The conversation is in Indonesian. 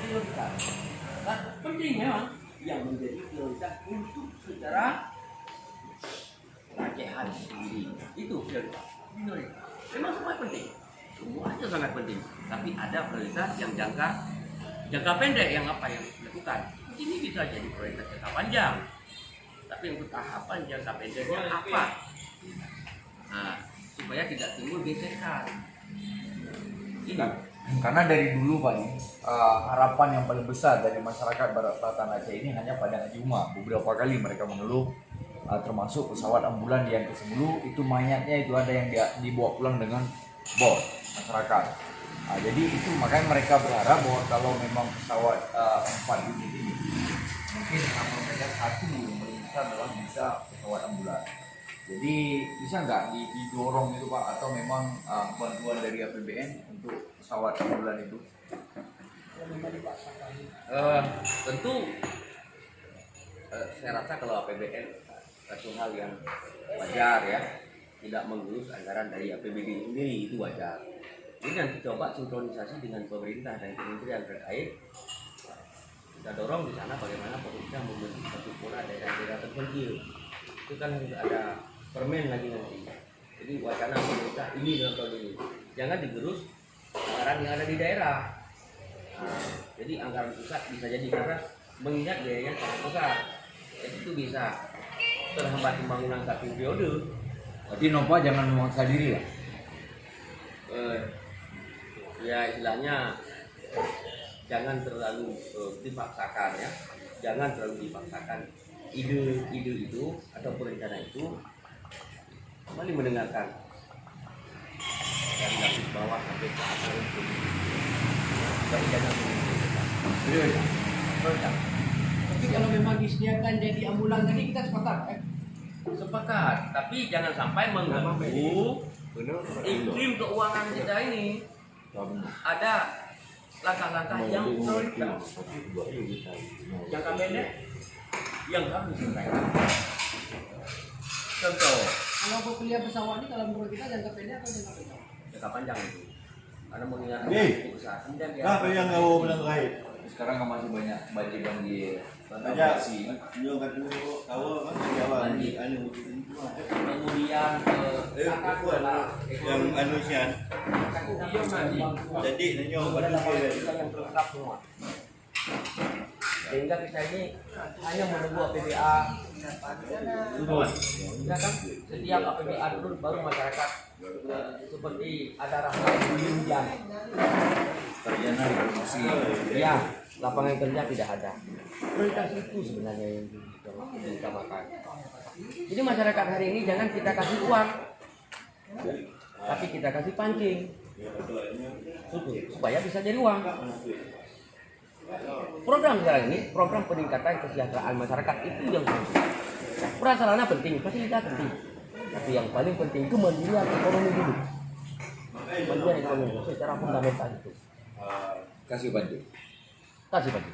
prioritas. Nah, penting memang yang menjadi prioritas untuk secara rakyat sendiri itu prioritas. Memang semua penting, semuanya sangat penting. Tapi ada prioritas yang jangka pendek yang apa yang dilakukan. Ini bisa jadi prioritas jangka panjang. Tapi untuk tahapan jangka pendeknya apa? Nah, supaya tidak timbul gesekan. Ini. Karena dari dulu Pak, harapan yang paling besar dari masyarakat Batan Aceh ini hanya pada Haji Umar. Beberapa kali mereka mengeluh, termasuk pesawat ambulan yang ke-10 itu mayatnya itu ada yang dibawa pulang dengan bor masyarakat. Jadi itu makanya mereka berharap bahwa kalau memang pesawat 4 unit ini mungkin mereka satu yang paling besar adalah bisa pesawat ambulan. Jadi bisa nggak didorong itu Pak, atau memang bantuan dari APBN untuk pesawat ambulan itu? Tentu saya rasa kalau APBN satu hal yang wajar ya, tidak mengurus anggaran dari APBD sendiri, itu wajar. Jadi nanti coba sinkronisasi dengan pemerintah dan kementerian terkait. Kita dorong di sana bagaimana pemerintah membentuk satu pola daerah-daerah terpencil. Itu kan harus ada permen lagi nanti. Jadi wacana pemerintah ini dalam tahun ini jangan digerus anggaran yang ada di daerah. Jadi anggaran pusat bisa jadi karena mengingat biayanya sangat besar, jadi itu bisa terhambat pembangunan satu periode. Jadi Nova jangan memaksa diri lah. Ya istilahnya jangan terlalu dipaksakan ya, jangan terlalu dipaksakan ide itu atau rencana itu. Kembali mendengarkan dari lapis bawah sampai ke atas itu. Jadi jangan Tapi kalau memang disediakan jadi ambulan tadi kita sepakat, sepakat, tapi jangan sampai mengganggu iklim keuangan kita ini. Ada langkah-langkah yang prioritas jangka pendek yang harus diselesaikan. Contoh, kalau pembelian pesawat ini kalau menurut kita jangka pendek atau jangka panjang? jangka panjang itu, karena mengingat Nih, besar. Kemudian dia apa yang kau bilang kait? Sekarang kan masih banyak banjir Aja, dia kata kau kan Jawa, anu kemudian yang anu sian. Jadi nanya pada yang terlengkap semua. Sehingga kita ini hanya menunggu APBA turun. Ya kan? Setiap APBA turun baru masyarakat seperti ada rasa hujan. terjadi produksi. Ya, lapangan kerja tidak ada. Prioritas itu sebenarnya yang diutamakan. Jadi masyarakat hari ini jangan kita kasih uang, tapi kita kasih pancing, supaya bisa jadi uang. Program sekarang ini, program peningkatan kesejahteraan masyarakat itu yang penting. Prasarana penting, fasilitas penting, tapi yang paling penting itu mandirian ekonomi dulu. Mandirian ekonomi secara fundamental itu. Kasih bantu. Kasih bantu.